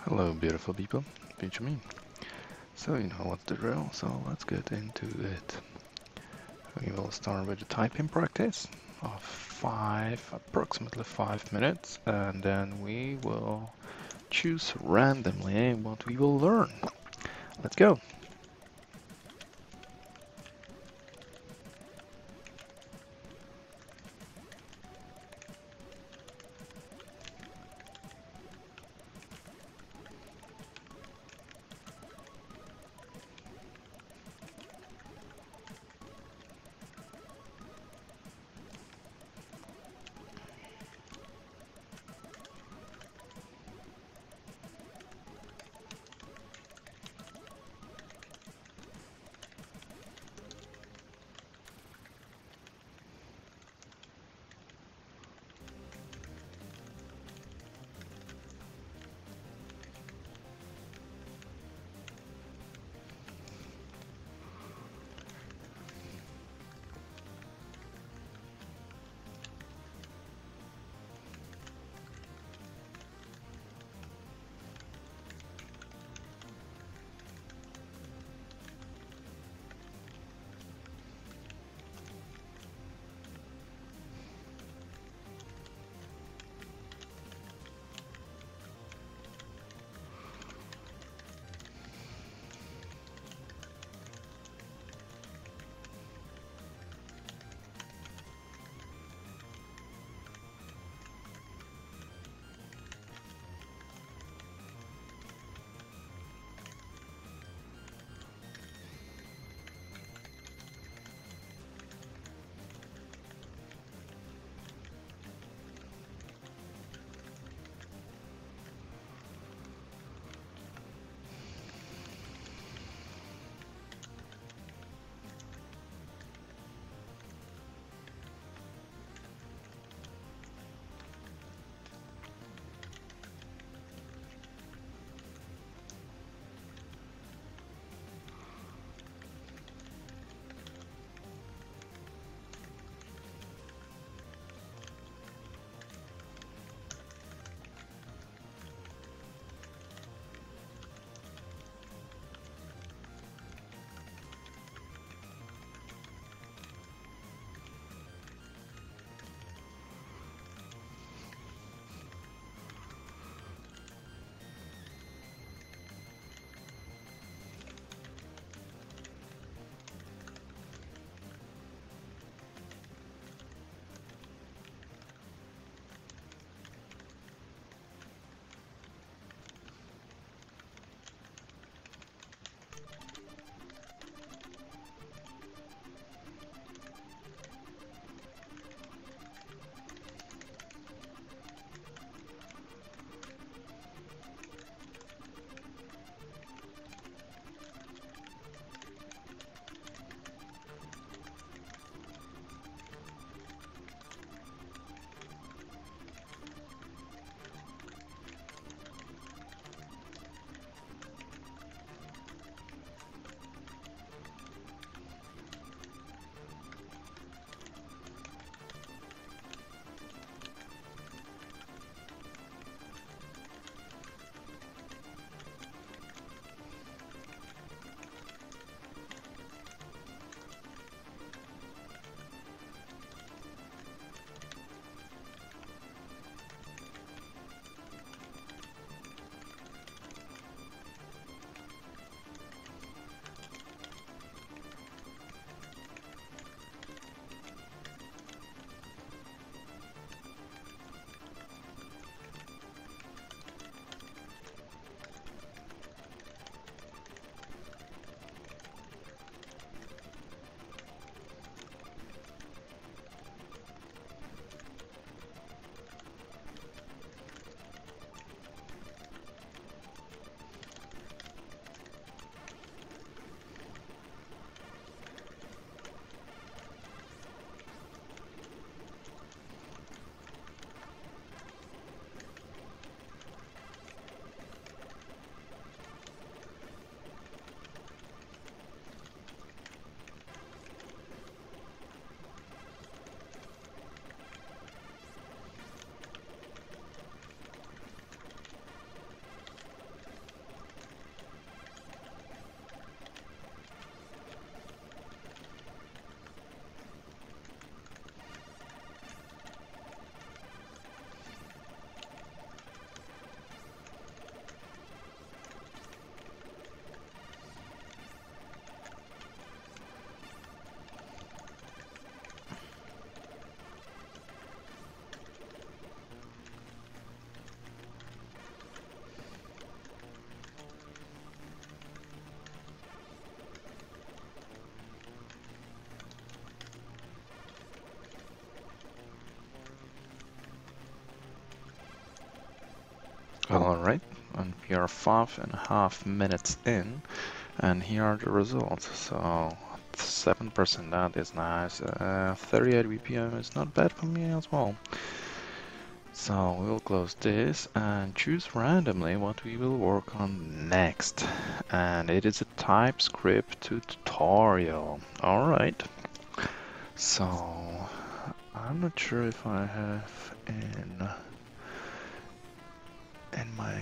Hello, beautiful people. Benjamin. So you know what the drill, so let's get into it. We will start with the typing practice of approximately 5 minutes, and then we will choose randomly what we will learn. Let's go. Alright, and we are 5.5 minutes in, and here are the results. So 7%, that is nice. 38 BPM is not bad for me as well. So we'll close this and choose randomly what we will work on next. And it is a TypeScript tutorial. Alright. So I'm not sure if I have in my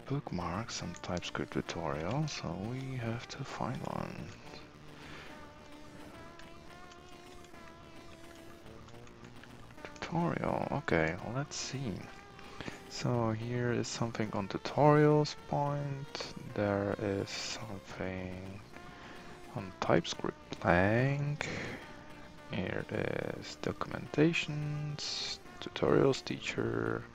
bookmarks some TypeScript tutorial, so we have to find one. Tutorial, okay, let's see. So here is something on tutorials point, there is something on TypeScript blank, here is documentations, tutorials teacher,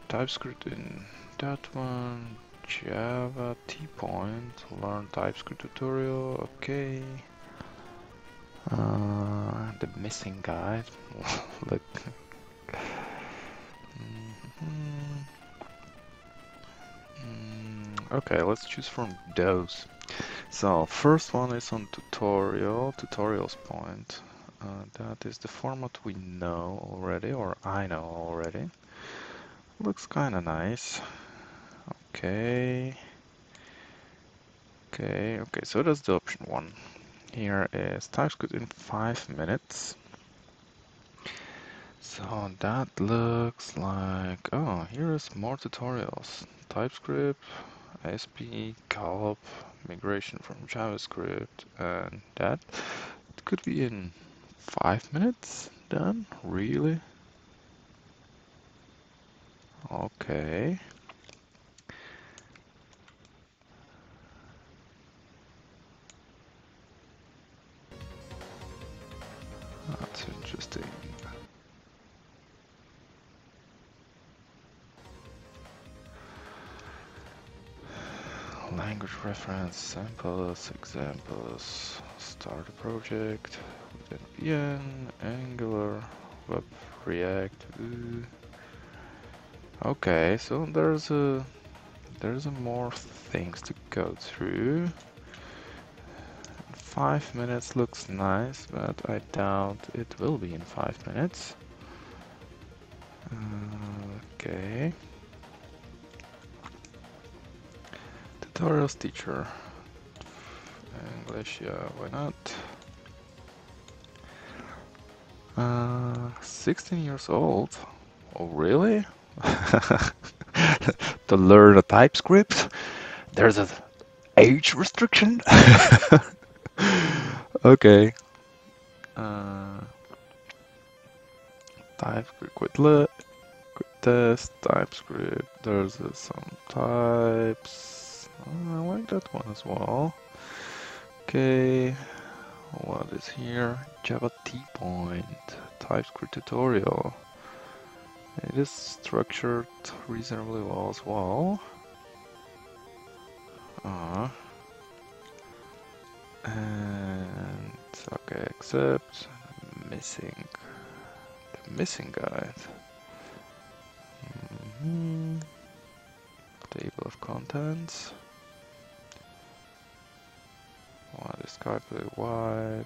TypeScript in that one, Java T-point, learn TypeScript tutorial, okay. The missing guide, look. Okay, let's choose from those. So first one is on tutorials point. That is the format we know already, or I know already. Looks kind of nice. Okay. Okay, so that's the option one. Here is TypeScript in 5 minutes. So that looks like, oh, here is more tutorials. TypeScript, ASP, gallop, migration from JavaScript, and that could be in 5 minutes done, really? Okay. That's interesting. Language reference, samples, examples, start a project, NPN, Angular, Web, React. Okay, so there's a more things to go through. 5 minutes looks nice, but I doubt it will be in 5 minutes. Okay. Tutorials teacher. English, yeah, why not? 16 years old. Oh, really? To learn a TypeScript? There's an age restriction? Okay. TypeScript, quick test, TypeScript. There's some types. I like that one as well. Okay. What is here? Java T-point, TypeScript tutorial. It is structured reasonably well as well. And okay, except the missing guide. Table of contents. What is why?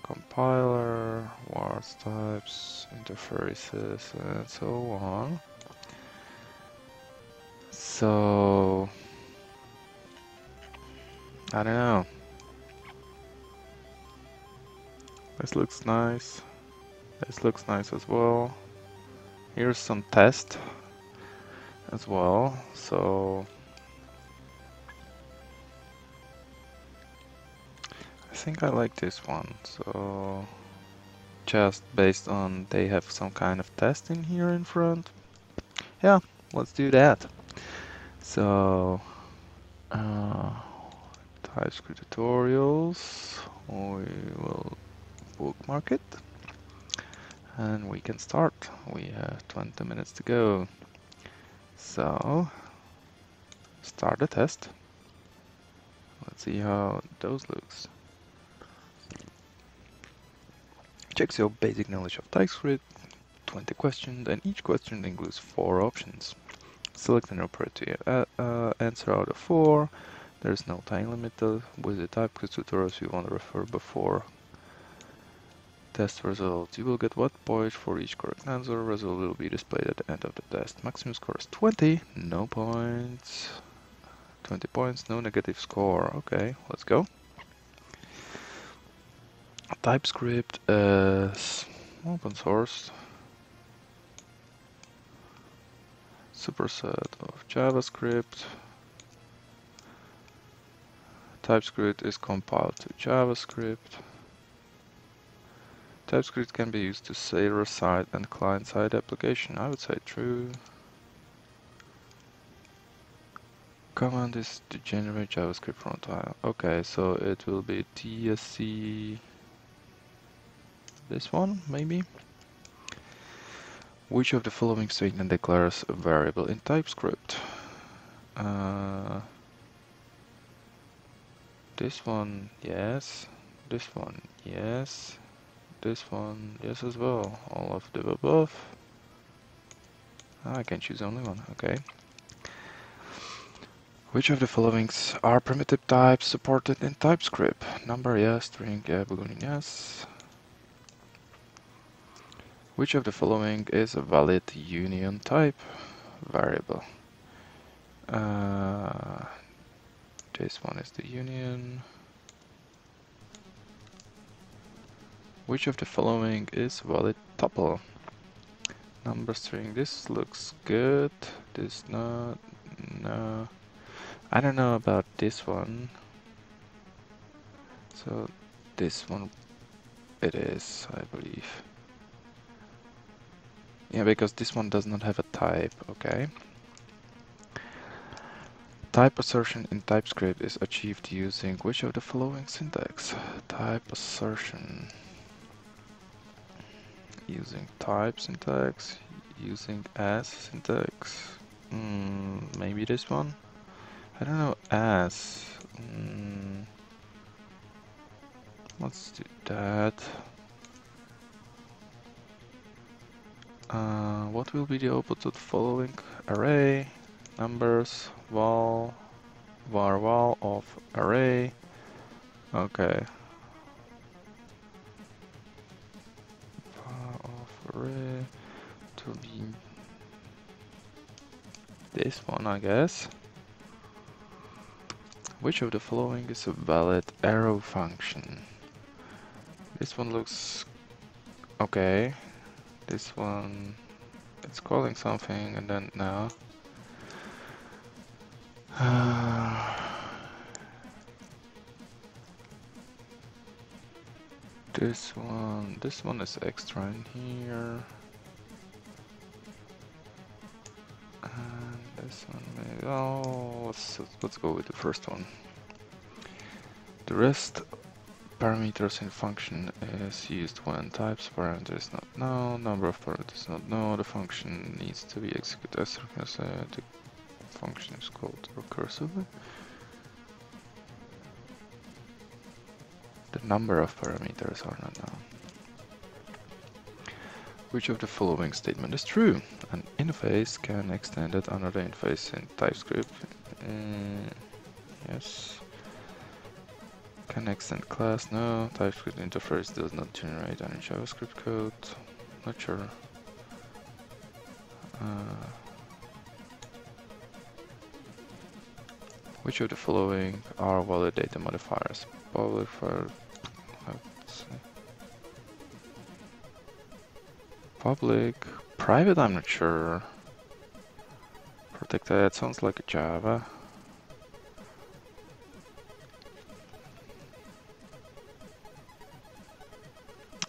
Compiler, words types, interfaces, and so on. So I don't know. This looks nice. This looks nice as well. Here's some test as well. So I think I like this one. So just based on they have some kind of test in here in front. Yeah, let's do that. So TypeScript tutorials, we will bookmark it and we can start. We have 20 minutes to go. So start the test. Let's see how those looks. checks your basic knowledge of Typescript, 20 questions, and each question includes 4 options. Select an appropriate answer out of 4. There is no time limit with the Typescript tutorials you want to refer before. Test results. You will get 1 point for each correct answer. Result will be displayed at the end of the test. Maximum score is 20. No points. 20 points, no negative score. Okay, let's go. Typescript is open source. Superset of JavaScript. Typescript is compiled to JavaScript. Typescript can be used to server-side and client-side application. I would say true. Command is to generate JavaScript runtime. Okay, so it will be TSC. This one, maybe? Which of the following statement declares a variable in TypeScript? This one, yes. This one, yes. This one, yes as well. All of the above. I can choose only one, okay. Which of the followings are primitive types supported in TypeScript? Number, yes. String, yeah. Boolean, yes. Which of the following is a valid union type variable? This one is the union. Which of the following is valid tuple? Number string, this looks good. This not, no. I don't know about this one. So this one it is, I believe. Yeah, because this one does not have a type, okay. Type assertion in TypeScript is achieved using which of the following syntax? Type assertion. Using type syntax, using as syntax. Maybe this one? I don't know, as. Let's do that. What will be the output of the following? Array, numbers, val, var val of array. Okay. Var of array to be this one, I guess. Which of the following is a valid arrow function? This one looks okay. This one, it's calling something and then no. This one is extra in here. And this one maybe, oh, let's go with the first one. The rest parameters in function is used when types parameter is not known, number of parameters not known, the function needs to be executed as the function is called recursively. The number of parameters are not known. Which of the following statement is true? An interface can extend another interface in TypeScript. Yes. Can extend class? No. TypeScript interface does not generate any JavaScript code. Not sure. Which of the following are valid data modifiers? Public for, let's see. Public, private, I'm not sure. Protected, sounds like a Java.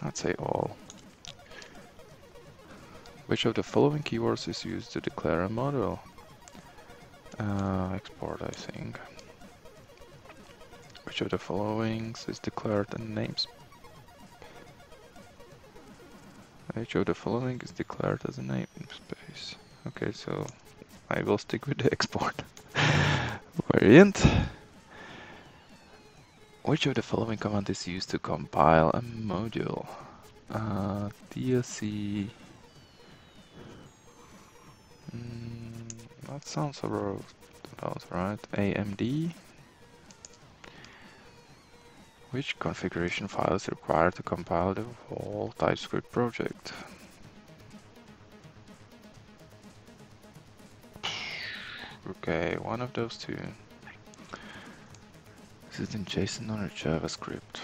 I'd say all. Which of the following keywords is used to declare a model? Export, I think. Which of the following is declared a namespace? Which of the following is declared as a namespace? Okay, so I will stick with the export variant. Which of the following command is used to compile a module? DSC. That sounds about right. AMD. Which configuration file is required to compile the whole Typescript project? Okay, one of those two. Is it in JSON or JavaScript?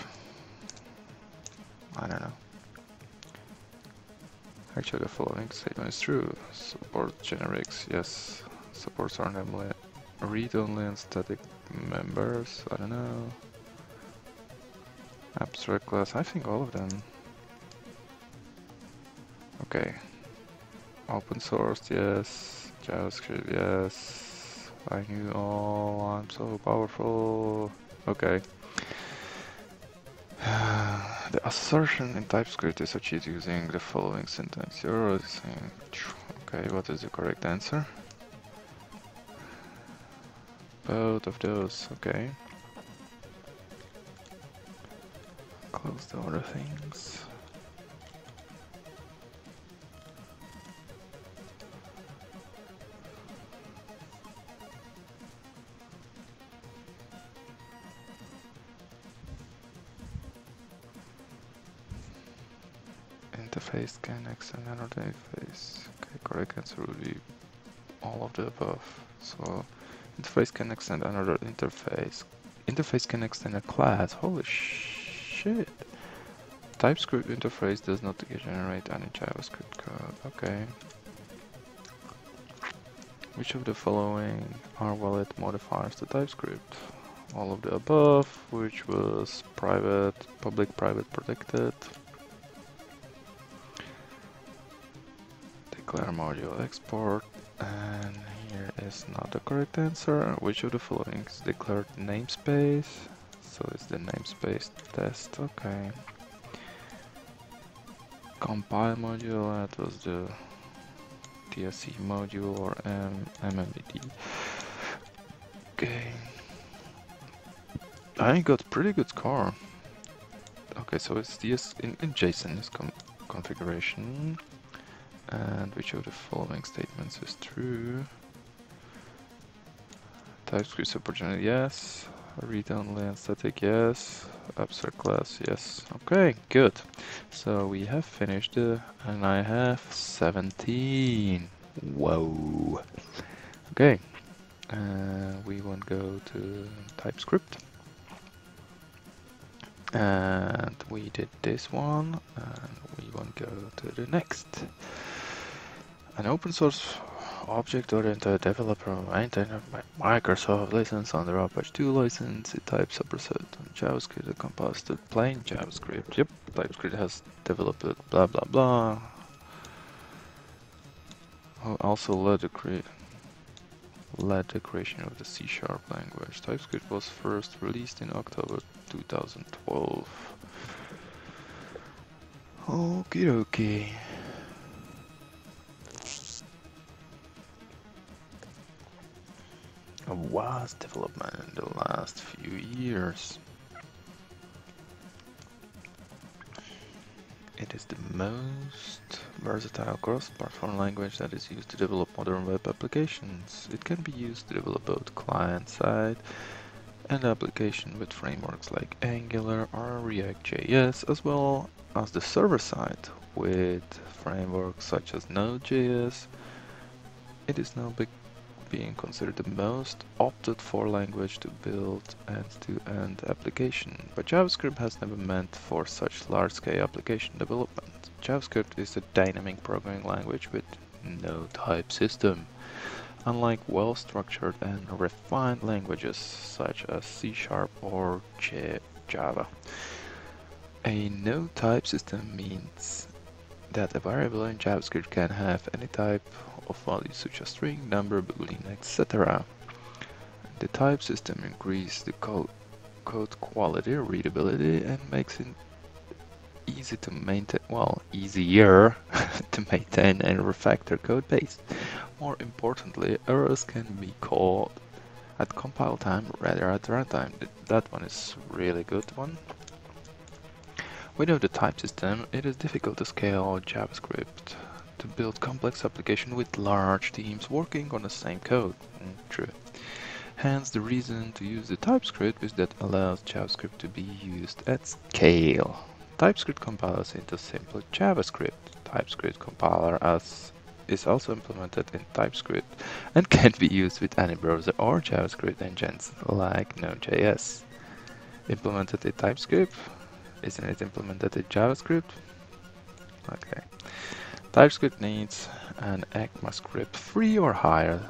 I don't know. Actually, the following statement is true. Support generics, yes. Supports are namely read-only and static members. I don't know. Abstract class, I think all of them. Okay. Open source, yes. JavaScript, yes. I knew all. I'm so powerful. Okay. The assertion in TypeScript is achieved using the following syntax. You're saying, okay, what is the correct answer? Both of those, okay. Close the other things. Interface can extend another interface. Okay, correct answer would be all of the above. So, interface can extend another interface. Interface can extend a class. Holy shit. TypeScript interface does not generate any JavaScript code. Okay. Which of the following are valid modifiers to TypeScript? All of the above, which was private, public, private, protected. Declare module export, and here is not the correct answer. Which of the following is declared namespace? So it's the namespace test, okay. Compile module, that was the TSC module or MMDD. Okay. I got a pretty good score. Okay, so it's DS in JSON is configuration. And which of the following statements is true? TypeScript support generally, yes. Read-only and static, yes. Abstract class, yes. Okay, good. So we have finished and I have 17. Whoa. Okay. We won't go to TypeScript. And we did this one, and we won't go to the next. An open source object-oriented developer maintained by Microsoft license under Apache 2 license. It types superset on JavaScript that compiles to plain JavaScript. Yep, TypeScript has developed blah blah blah. Also led the creation of the C# language. TypeScript was first released in October 2012. Okie dokie. A vast development in the last few years. It is the most versatile cross-platform language that is used to develop modern web applications. It can be used to develop both client-side and application with frameworks like Angular or React.js, as well as the server-side with frameworks such as Node.js. It is now being considered the most opted for language to build end-to-end application, but JavaScript has never meant for such large-scale application development. JavaScript is a dynamic programming language with no type system, unlike well-structured and refined languages such as C# or Java. A no type system means that a variable in JavaScript can have any type of values such as string, number, boolean, etc. The type system increases the code quality, readability, and makes it easy to maintain, well, easier to maintain and refactor code base. More importantly, errors can be caught at compile time rather at runtime. That one is really good one. Without a type system, it is difficult to scale JavaScript to build complex applications with large teams working on the same code. True. Hence, the reason to use the TypeScript is that allows JavaScript to be used at scale. TypeScript compiles into simple JavaScript. TypeScript compiler is also implemented in TypeScript and can be used with any browser or JavaScript engines like Node.js. Implemented in TypeScript? Isn't it implemented in JavaScript? Okay. TypeScript needs an ECMAScript 3 or higher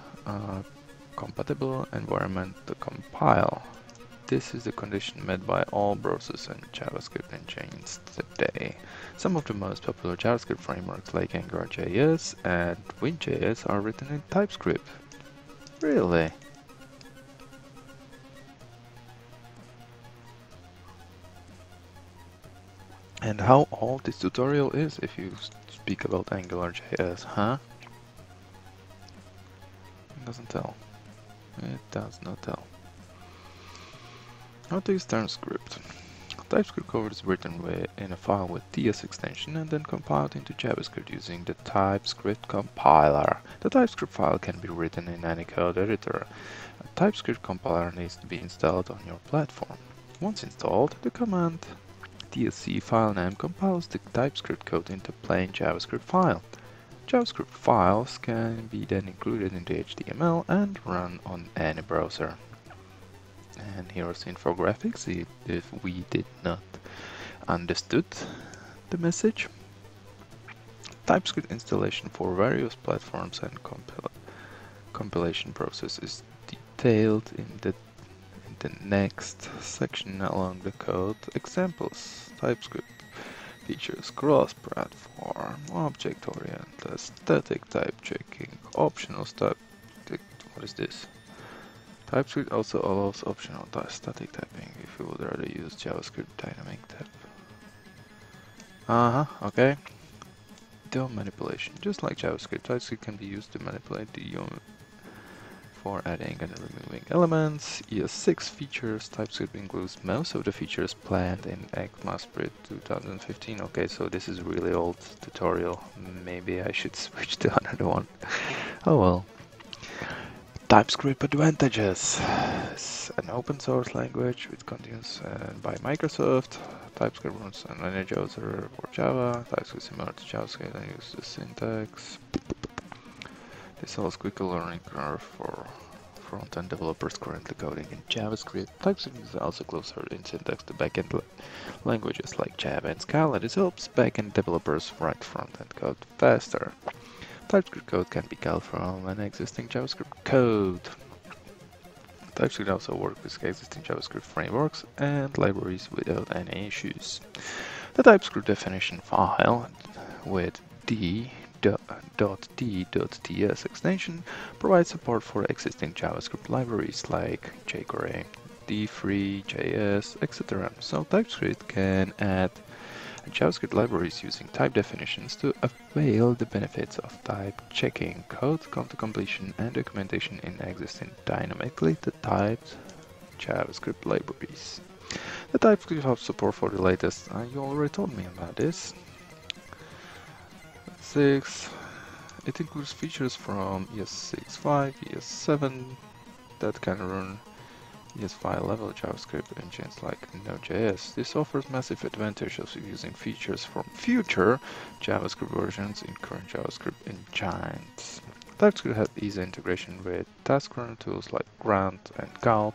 compatible environment to compile. This is the condition met by all browsers and JavaScript engines today. Some of the most popular JavaScript frameworks like AngularJS and Vue.js are written in TypeScript. Really? And how old this tutorial is if you speak about AngularJS, huh? It doesn't tell. It does not tell. How to use TypeScript? TypeScript code is written in a file with TS extension and then compiled into JavaScript using the TypeScript compiler. The TypeScript file can be written in any code editor. A TypeScript compiler needs to be installed on your platform. Once installed, the command tsc filename compiles the TypeScript code into plain JavaScript file. JavaScript files can be then included in the HTML and run on any browser. And here's infographics if we did not understood the message. TypeScript installation for various platforms and compilation process is detailed in the next section along the code. Examples: TypeScript features cross-platform, object-oriented, static type checking, optional static. What is this? TypeScript also allows optional static typing if you would rather use JavaScript dynamic type. Okay. DOM manipulation. Just like JavaScript, TypeScript can be used to manipulate the DOM for adding and removing elements. ES6 features. TypeScript includes most of the features planned in ECMAScript 2015. Okay, so this is a really old tutorial. Maybe I should switch to another one. Oh well. TypeScript advantages. It's an open source language which continues by Microsoft. TypeScript runs on any browser for Java. TypeScript is similar to JavaScript and uses the syntax. This allows quicker learning curve for front-end developers currently coding in JavaScript. TypeScript is also closer in syntax to backend languages like Java and Scala. This helps backend developers write front-end code faster. TypeScript code can be called from an existing JavaScript code. TypeScript also works with existing JavaScript frameworks and libraries without any issues. The TypeScript definition file with d.t.ts extension provides support for existing JavaScript libraries like jQuery, D3, JS, etc. So TypeScript can add JavaScript libraries using type definitions to avail the benefits of type checking, code completion, and documentation in existing dynamically typed JavaScript libraries. The TypeScript has support for the latest. You already told me about this. 6. It includes features from ES6.5, ES7 that can run ES5 level JavaScript engines like Node.js. This offers massive advantages of using features from future JavaScript versions in current JavaScript engines. TypeScript has easy integration with task runner tools like Grunt and Gulp.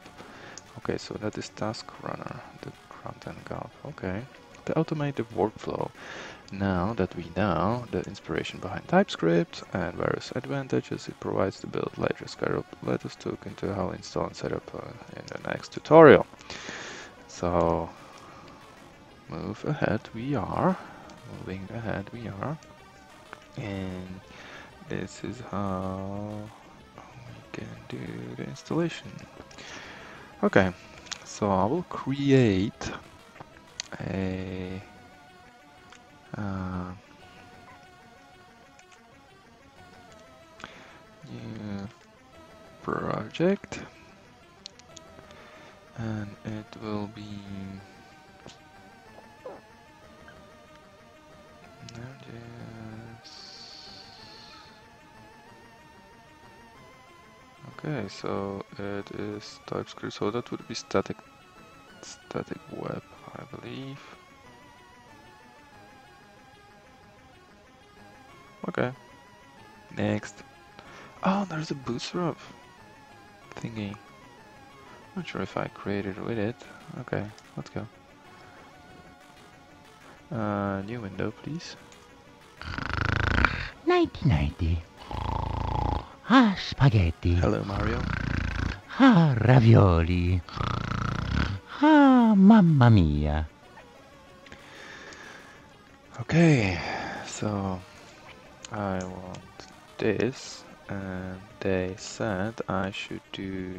Okay, so that is task runner, the Grunt and Gulp. Okay. The automated workflow. Now that we know the inspiration behind TypeScript and various advantages it provides to build later Skype, let us look into how install and set up in the next tutorial. So, moving ahead we are, and this is how we can do the installation. Okay, so I will create a new project, and it will be Okay, so it is TypeScript, so that would be static web, I believe. Okay, next. Oh, there's a bootstrap thingy. Not sure if I created with it. Okay, let's go. New window, please. 1990. Ah, spaghetti. Hello, Mario. Ah, ravioli. Ah, mamma mia. Okay, so I want this, and they said I should do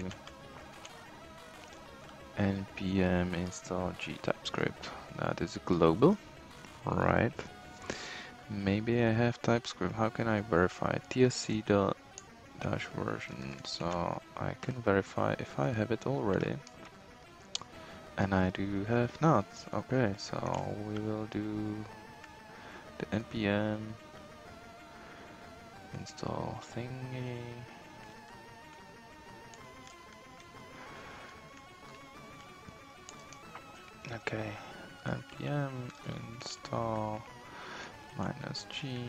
npm install gTypescript. That is global, right? Maybe I have TypeScript. How can I verify? tsc dash version. So I can verify if I have it already. And I do have not. Okay, so we will do the npm install thingy. Okay, npm install -g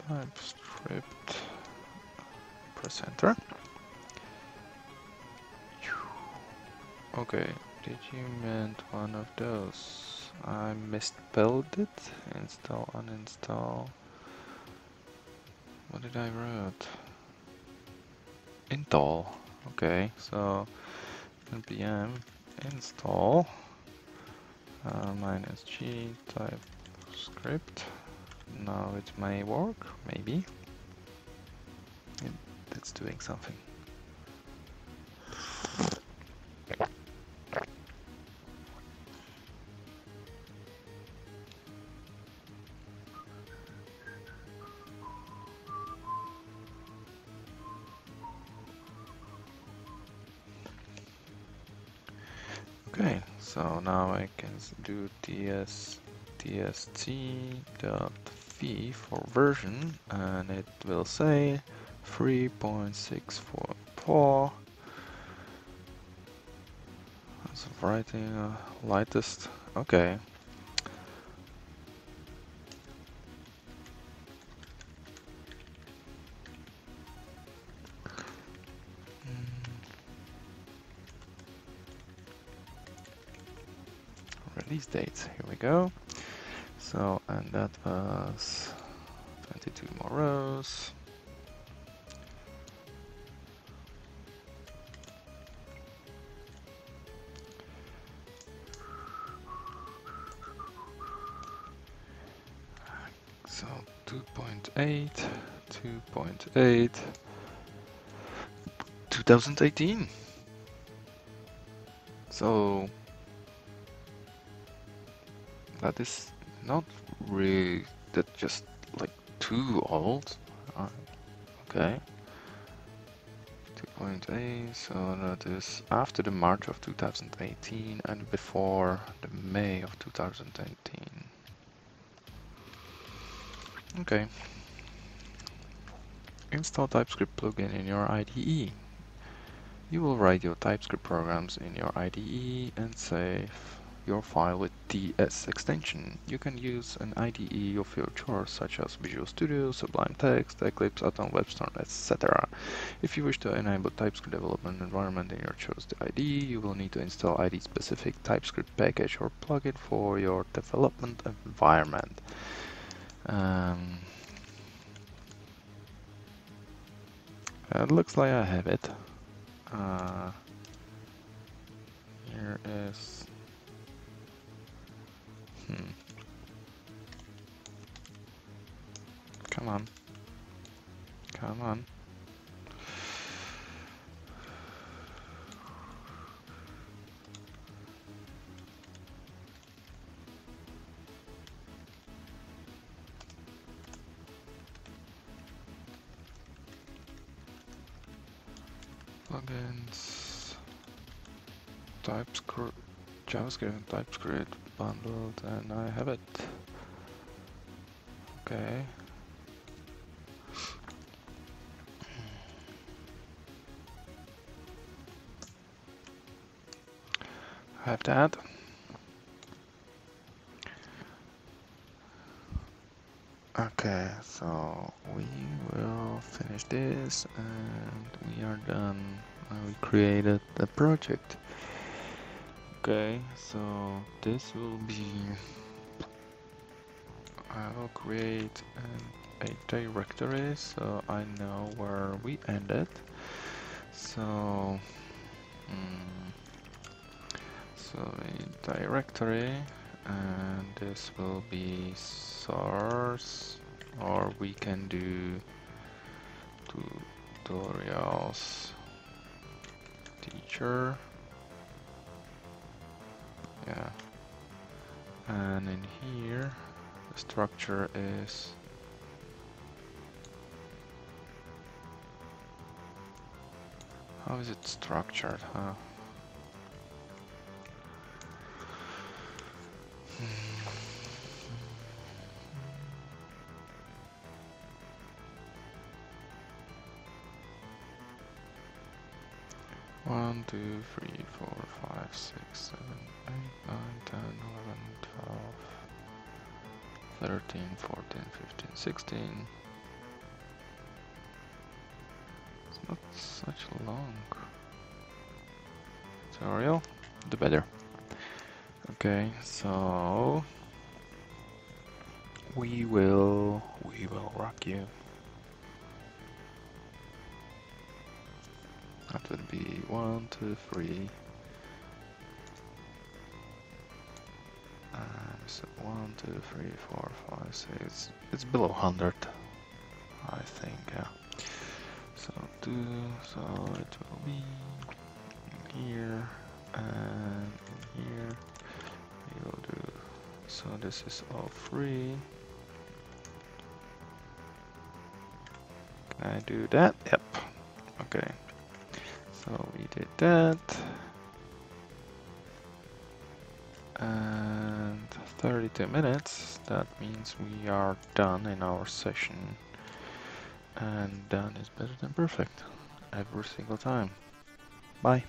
TypeScript. Press enter. Okay, did you meant one of those? I misspelled it. Install, uninstall. What did I write? Install. Okay, so npm install -g TypeScript. Now it may work, maybe. It's doing something. Okay, so now I can do tst.v for version, and it will say 3.644. As of writing, lightest. Okay. Release date. Here we go. So, and that was 22 more rows. So 2.8, 2.8, 2018. So that is not really that just like too old. Okay. 2.8, so that is after the March of 2018 and before the May of 2018. Okay. Install TypeScript plugin in your IDE. You will write your TypeScript programs in your IDE and save your file with TS extension. You can use an IDE of your choice, such as Visual Studio, Sublime Text, Eclipse, Atom, WebStorm, etc. If you wish to enable TypeScript development environment in your chosen IDE, you will need to install IDE-specific TypeScript package or plugin for your development environment. It looks like I have it. Here is... Come on. Come on. Plugins, TypeScript, JavaScript and TypeScript bundled, and I have it. Okay. Have that. Okay, so we will finish this and we are done. We created the project. Okay, so this will be, I will create a directory so I know where we ended. So, so a directory, and this will be source, or we can do tutorials teacher. Yeah, and in here the structure is how is it structured, huh? 1, 2, 3, 4, 5, 6, 7, 8, 9, 10, 11, 12, 13, 14, 15, 16. It's not such a long tutorial, the better. Okay, so we will rock you. That would be 1, 2, 3. So 1, 2, 3, 4, 5, 6. It's below 100, I think. Yeah. So so it will be here and here. We will do. So this is all free. Can I do that? Yep. Okay. So we did that. And 32 minutes. That means we are done in our session. And done is better than perfect every single time. Bye.